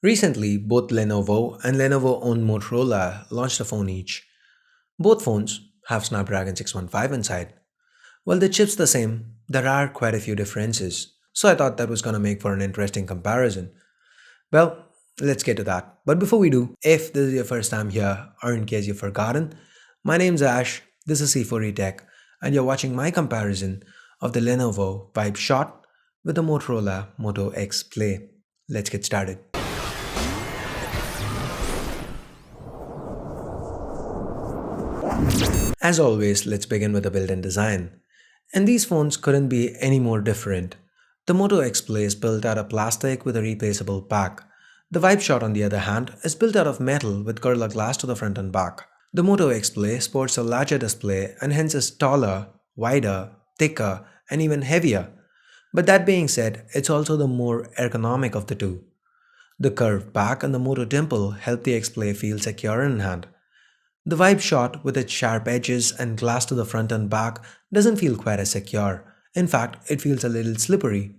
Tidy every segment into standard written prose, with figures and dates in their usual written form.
Recently, both Lenovo and Lenovo owned Motorola launched a phone each. Both phones have Snapdragon 615 inside. While the chip's the same, there are quite a few differences. So I thought that was going to make for an interesting comparison. Well, let's get to that. But before we do, if this is your first time here, or in case you've forgotten, my name's Ash, this is C4E Tech, and you're watching my comparison of the Lenovo Vibe Shot with the Motorola Moto X Play. Let's get started. As always, let's begin with the built-in design. And these phones couldn't be any more different. The Moto X Play is built out of plastic with a replaceable back. The Vibe Shot, on the other hand, is built out of metal with Gorilla Glass to the front and back. The Moto X Play sports a larger display and hence is taller, wider, thicker, and even heavier. But that being said, it's also the more ergonomic of the two. The curved back and the Moto dimple help the X Play feel secure in hand. The Vibe Shot, with its sharp edges and glass to the front and back, doesn't feel quite as secure. In fact, it feels a little slippery.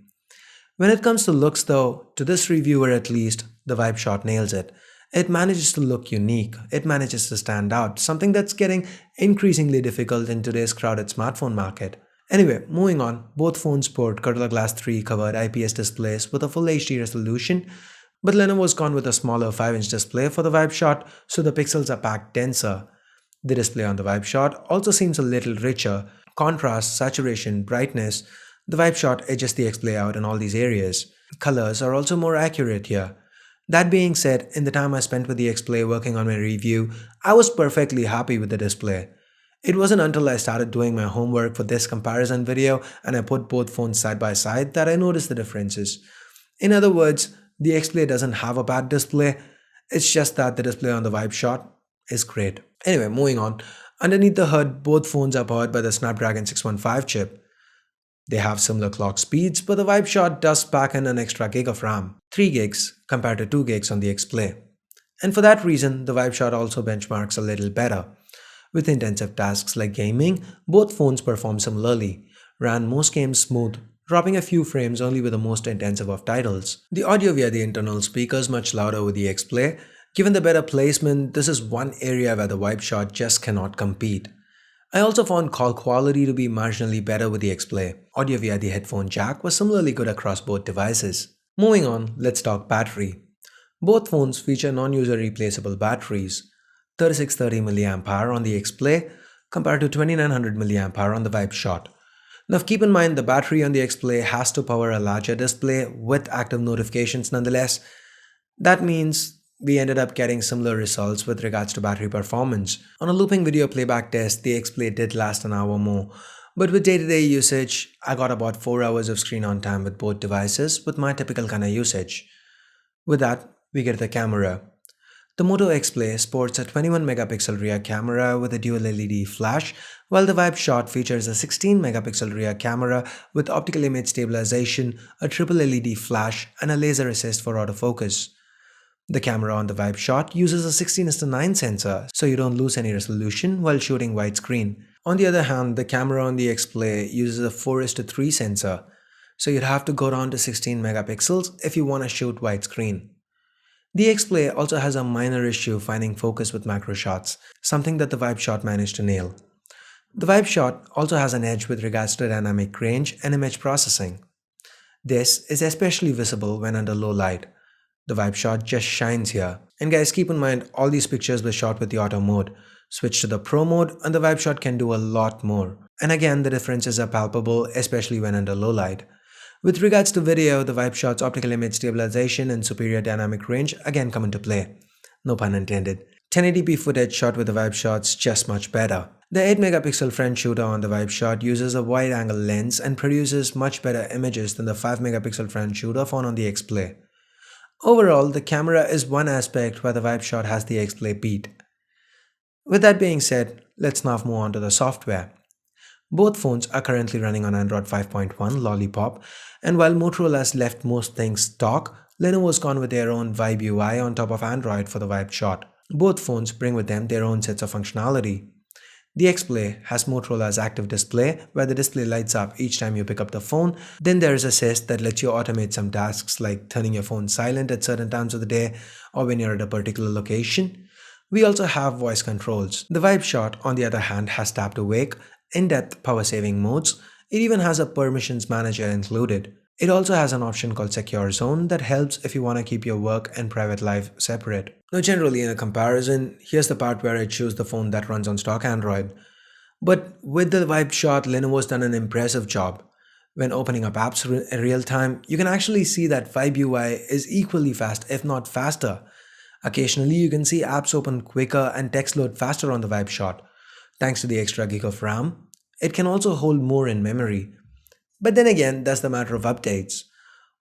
When it comes to looks though, to this reviewer at least, the Vibe Shot nails it. It manages to look unique, it manages to stand out, something that's getting increasingly difficult in today's crowded smartphone market. Anyway, moving on, both phones sport Gorilla Glass 3 covered IPS displays with a full HD resolution, but Lenovo's gone with a smaller 5-inch display for the Vibe Shot, so the pixels are packed denser. The display on the Vibe Shot also seems a little richer. Contrast, saturation, brightness. The Vibe Shot edges the X-Play out in all these areas. Colors are also more accurate here. That being said, in the time I spent with the X-Play working on my review, I was perfectly happy with the display. It wasn't until I started doing my homework for this comparison video and I put both phones side by side that I noticed the differences. In other words, the X-Play doesn't have a bad display, it's just that the display on the Vibe Shot is great. Anyway, moving on. Underneath the hood, both phones are powered by the Snapdragon 615 chip. They have similar clock speeds, but the Vibe Shot does pack in an extra gig of RAM, 3 gigs compared to 2 gigs on the X-Play. And for that reason, the Vibe Shot also benchmarks a little better. With intensive tasks like gaming, both phones perform similarly, ran most games smooth, dropping a few frames only with the most intensive of titles. The audio via the internal speakers much louder with the X-Play. Given the better placement, this is one area where the Vibe Shot just cannot compete. I also found call quality to be marginally better with the X-Play. Audio via the headphone jack was similarly good across both devices. Moving on, let's talk battery. Both phones feature non-user replaceable batteries. 3630 mAh on the X-Play compared to 2900 mAh on the Vibe Shot. Now keep in mind the battery on the X-Play has to power a larger display with active notifications nonetheless. That means we ended up getting similar results with regards to battery performance. On a looping video playback test, the X-Play did last an hour more, but with day-to-day usage, I got about 4 hours of screen on time with both devices with my typical kind of usage. With that, we get the camera. The Moto X Play sports a 21 megapixel rear camera with a dual LED flash, while the Vibe Shot features a 16 megapixel rear camera with optical image stabilization, a triple LED flash, and a laser assist for autofocus. The camera on the Vibe Shot uses a 16:9 sensor, so you don't lose any resolution while shooting widescreen. On the other hand, the camera on the X Play uses a 4:3 sensor, so you'd have to go down to 16 megapixels if you want to shoot widescreen. The X-Play also has a minor issue finding focus with macro shots, something that the Vibe Shot managed to nail. The Vibe Shot also has an edge with regards to dynamic range and image processing. This is especially visible when under low light. The Vibe Shot just shines here. And guys, keep in mind all these pictures were shot with the auto mode. Switch to the pro mode and the Vibe Shot can do a lot more. And again, the differences are palpable, especially when under low light. With regards to video, the Vibe Shot's optical image stabilization and superior dynamic range again come into play. No pun intended. 1080p footage shot with the Vibe Shot's just much better. The 8 megapixel front shooter on the Vibe Shot uses a wide angle lens and produces much better images than the 5 megapixel front shooter found on the X-Play. Overall, the camera is one aspect where the Vibe Shot has the X-Play beat. With that being said, let's now move on to the software. Both phones are currently running on Android 5.1 Lollipop, and while Motorola's left most things stock, Lenovo's gone with their own Vibe UI on top of Android for the Vibe Shot. Both phones bring with them their own sets of functionality. The X-Play has Motorola's active display, where the display lights up each time you pick up the phone. Then there is Assist that lets you automate some tasks like turning your phone silent at certain times of the day or when you're at a particular location. We also have voice controls. The Vibe Shot, on the other hand, has tap to wake, in-depth power-saving modes. It even has a permissions manager included. It also has an option called Secure Zone that helps if you want to keep your work and private life separate. Now, generally, in a comparison, here's the part where I choose the phone that runs on stock Android. But with the Vibe Shot, Lenovo's done an impressive job. When opening up apps in real time, you can actually see that Vibe UI is equally fast, if not faster. Occasionally, you can see apps open quicker and text load faster on the Vibe Shot. Thanks to the extra gig of RAM, it can also hold more in memory. But then again, that's the matter of updates.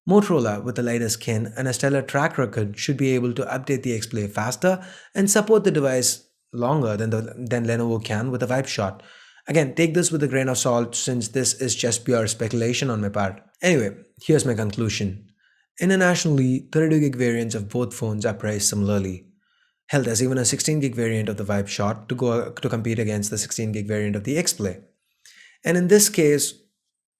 Motorola, with a lighter skin and a stellar track record, should be able to update the X-Play faster and support the device longer than Lenovo can with a Vibe Shot. Again, take this with a grain of salt since this is just pure speculation on my part. Anyway, here's my conclusion. Internationally, 32 gig variants of both phones are priced similarly. Hell, there's even a 16 gig variant of the Vibe Shot to compete against the 16 gig variant of the X-Play. And in this case,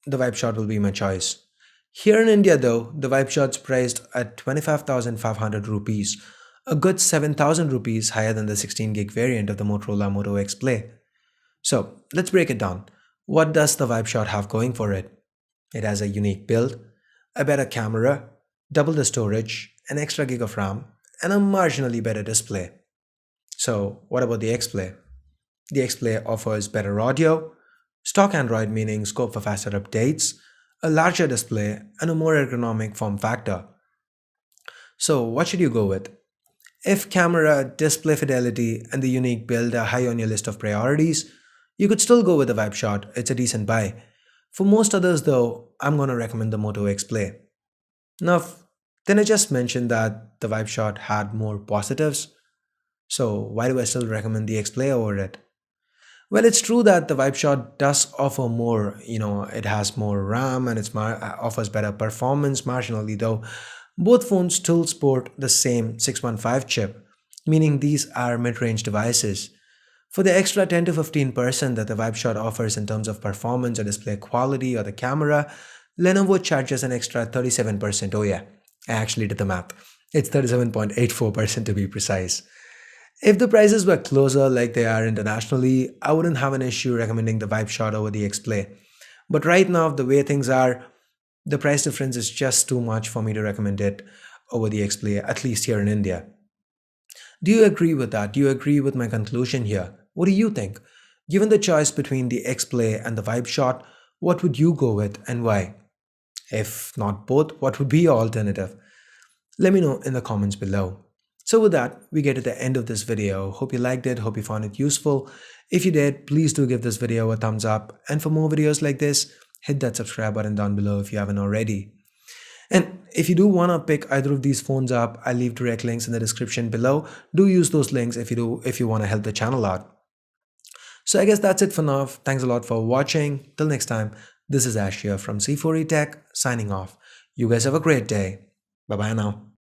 the Vibe Shot will be my choice. Here in India though, the Vibe Shot's priced at 25,500 rupees, a good 7,000 rupees higher than the 16 gig variant of the Motorola Moto X Play. So let's break it down. What does the Vibe Shot have going for it? It has a unique build, a better camera, double the storage, an extra gig of RAM, and a marginally better display. So what about the X Play? The X Play offers better audio, stock Android meaning scope for faster updates, a larger display, and a more ergonomic form factor. So what should you go with? If camera, display fidelity, and the unique build are high on your list of priorities, you could still go with the Vibe Shot, it's a decent buy. For most others though, I'm gonna recommend the Moto X Play. Now, then I just mentioned that the Vibe Shot had more positives, so why do I still recommend the X Play over it? Well, it's true that the Vibe Shot does offer more. It has more RAM and it offers better performance marginally, though. Both phones still sport the same 615 chip, meaning these are mid-range devices. For the extra 10 to 15% that the Vibe Shot offers in terms of performance or display quality or the camera, Lenovo charges an extra 37%. Oh yeah, I actually did the math. It's 37.84% to be precise. If the prices were closer like they are internationally, I wouldn't have an issue recommending the Vibe Shot over the X-Play. But right now, the way things are, the price difference is just too much for me to recommend it over the X-Play, at least here in India. Do you agree with that? Do you agree with my conclusion here? What do you think? Given the choice between the X-Play and the Vibe Shot, what would you go with and why? If not both, what would be your alternative? Let me know in the comments below. So with that, we get to the end of this video. Hope you liked it, hope you found it useful. If you did, please do give this video a thumbs up. And for more videos like this, hit that subscribe button down below if you haven't already. And if you do want to pick either of these phones up, I'll leave direct links in the description below. Do use those links if you want to help the channel out. So I guess that's it for now. Thanks a lot for watching. Till next time, this is Ash here from C4E Tech signing off. You guys have a great day. Bye bye now.